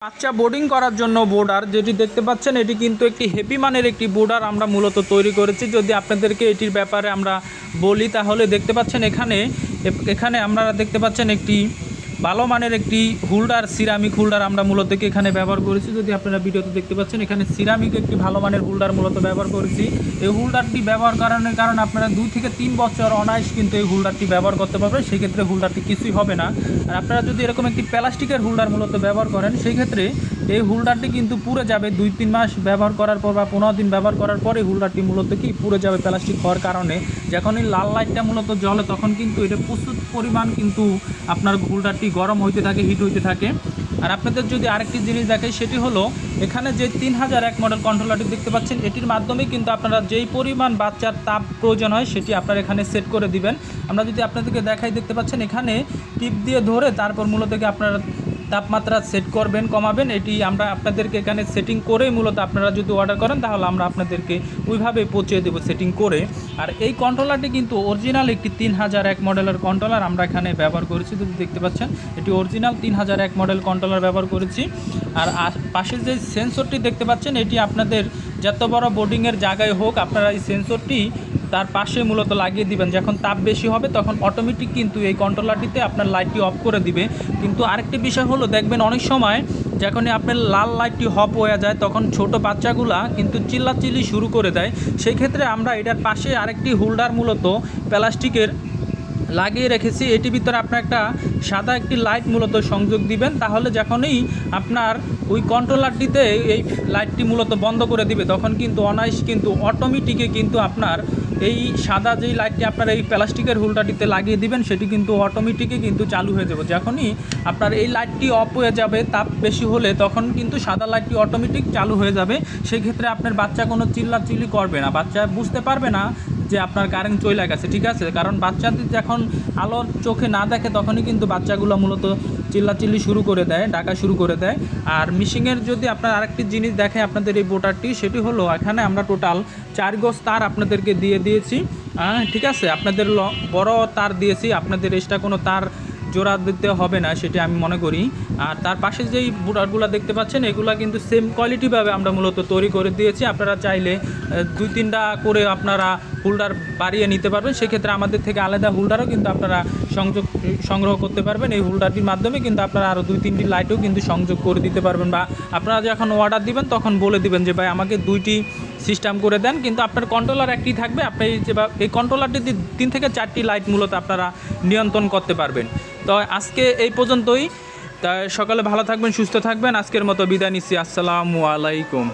বাচ্চা বোর্ডিং করার জন্য বোর্ডার যেটি দেখতে পাচ্ছেন এটি কিন্তু একটি হেভি মানের একটি বোর্ডার আমরা মূলত তৈরি করেছি। যদি আপনাদেরকে এটির ব্যাপারে আমরা বলি তাহলে দেখতে পাচ্ছেন এখানে আপনারা দেখতে পাচ্ছেন একটি ভালো মানের একটি হোল্ডার, সিরামিক হোল্ডার আমরা মূলত এখানে ব্যবহার করেছি। যদি আপনারা ভিডিওতে দেখতে পাচ্ছেন এখানে সিরামিক একটি ভালো মানের হোল্ডার মূলত ব্যবহার করেছি। এই হোল্ডারটি ব্যবহার করানোর কারণে আপনারা 2 থেকে 3 বছর অনায়াস কিন্তু এই হোল্ডারটি ব্যবহার করতে পারবেন, সেক্ষেত্রে হোল্ডারটি কিছুই হবে না। আর আপনারা যদি এরকম একটি প্লাস্টিকের হোল্ডার মূলত ব্যবহার করেন সেই ক্ষেত্রে এই হোল্ডারটি কিন্তু পুড়ে যাবে 2-3 মাস ব্যবহার করার পর বা 15 দিন ব্যবহার করার পরে হোল্ডারটি মূলত পুড়ে যাবে প্লাস্টিক হওয়ার কারণে। যখনই লাল লাইটটা মূলত জ্বলে তখন কিন্তু এটা প্রচুর পরিমাণ কিন্তু আপনার হোল্ডারটি গরম হইতে থাকে, হিট হইতে থাকে। আর আপনাদের যদি আরেকটি জিনিস দেখাই সেটি হলো এখানে যে 3001 মডেল কন্ট্রোলারটি দেখতে পাচ্ছেন এটির মাধ্যমে কিন্তু আপনারা যেই পরিমাণ বাচ্চার তাপ প্রয়োজন হয় সেটি আপনারা এখানে সেট করে দিবেন। আমরা যদি আপনাদেরকে দেখাই দেখতে পাচ্ছেন এখানে টিপ দিয়ে ধরে তারপর মূলত আপনারা তাপমাত্রা সেট করবেন, কমাবেন। এটি আমরা আপনাদেরকে এখানে সেটিং করেই মূলত আপনারা যদি অর্ডার করেন তাহলে আমরা আপনাদেরকে ওইভাবে পৌঁছে দেবো সেটিং করে। আর এই কন্ট্রোলারটি কিন্তু অরিজিনাল একটি 3001 মডেলের কন্ট্রোলার আমরা এখানে ব্যবহার করেছি। যদি দেখতে পাচ্ছেন এটি অরিজিনাল 3001 মডেল কন্ট্রোলার ব্যবহার করেছি। আর পাশের যে সেন্সরটি দেখতে পাচ্ছেন এটি আপনাদের যত বড় বোর্ডিংয়ের জায়গায় হোক আপনারা এই সেন্সরটি তার পাশে মূলত লাগিয়ে দিবেন। যখন তাপ বেশি হবে তখন অটোমেটিক কিন্তু এই কন্ট্রোলারটিতে আপনার লাইটটি অফ করে দিবে। কিন্তু আরেকটি বিষয় হলো দেখবেন অনেক সময় যখনই আপনার লাল লাইটটি অফ হয়ে যায় তখন ছোট বাচ্চাগুলা কিন্তু চিল্লাচিল্লি শুরু করে দেয়। সেই ক্ষেত্রে আমরা এটার পাশে আরেকটি হোল্ডার মূলত প্লাস্টিকের লাগিয়ে রেখেছি। এটির ভিতরে আপনার একটা সাদা একটি লাইট মূলত সংযোগ দিবেন, তাহলে যখনই আপনার ওই কন্ট্রোলারটিতে এই লাইটটি মূলত বন্ধ করে দিবে তখন কিন্তু অনায়াস কিন্তু অটোমেটিকে কিন্তু আপনার এই সাদা যেই লাইটটি আপনার এই প্লাস্টিকের হোল্ডারটিতে লাগিয়ে দিবেন সেটি কিন্তু অটোমেটিকই কিন্তু চালু হয়ে যাবে। যখনই আপনার এই লাইটটি অফ হয়ে যাবে তাপ বেশি হলে তখন কিন্তু সাদা লাইটটি অটোমেটিক চালু হয়ে যাবে। সেই ক্ষেত্রে আপনার বাচ্চা কোনো চিল্লাচিল্লি করবে না, বাচ্চা বুঝতে পারবে না যে আপনার কারেন্ট চলে গেছে, ঠিক আছে। কারণ বাচ্চাদের যখন আলোর চোখে না দেখে তখনই কিন্তু বাচ্চাগুলো মূলত চিল্লাচিল্লি শুরু করে দেয়, ডাকা শুরু করে দেয়। আর মিশিংয়ের যদি আপনার আরেকটি জিনিস দেখে আপনাদের এই বোর্ডারটি, সেটি হলো এখানে আমরা টোটাল 4 গজ তার আপনাদেরকে দিয়েছি, ঠিক আছে। আপনাদের বড় তার দিয়েছি, আপনাদের এক্সট্রা কোনো তার জোড়া দিতে হবে না সেটি আমি মনে করি। আর তার পাশে যেই বোর্ডারগুলো দেখতে পাচ্ছেন এগুলো কিন্তু সেম কোয়ালিটিভাবে আমরা মূলত তৈরি করে দিয়েছি। আপনারা চাইলে 2-3টা করে আপনারা হোল্ডার বাড়িয়ে নিতে পারবেন, সেক্ষেত্রে আমাদের থেকে আলাদা হোল্ডারও কিন্তু আপনারা সংগ্রহ করতে পারবেন। এই হোল্ডারটির মাধ্যমে কিন্তু আপনারা আরও 2-3টি লাইটও কিন্তু সংযোগ করে দিতে পারবেন, বা আপনারা যখন অর্ডার দিবেন তখন বলে দিবেন যে ভাই আমাকে 2টি সিস্টেম করে দেন, কিন্তু আপনার কন্ট্রোলার একটি থাকবে। আপনি এই কন্ট্রোলারটি 3 থেকে 4টি লাইট মূলত আপনারা নিয়ন্ত্রণ করতে পারবেন। তো আজকে এই পর্যন্তই, তাই সকালে ভালো থাকবেন, সুস্থ থাকবেন। আজকের মতো বিদায় নিচ্ছি, আসসালামু আলাইকুম।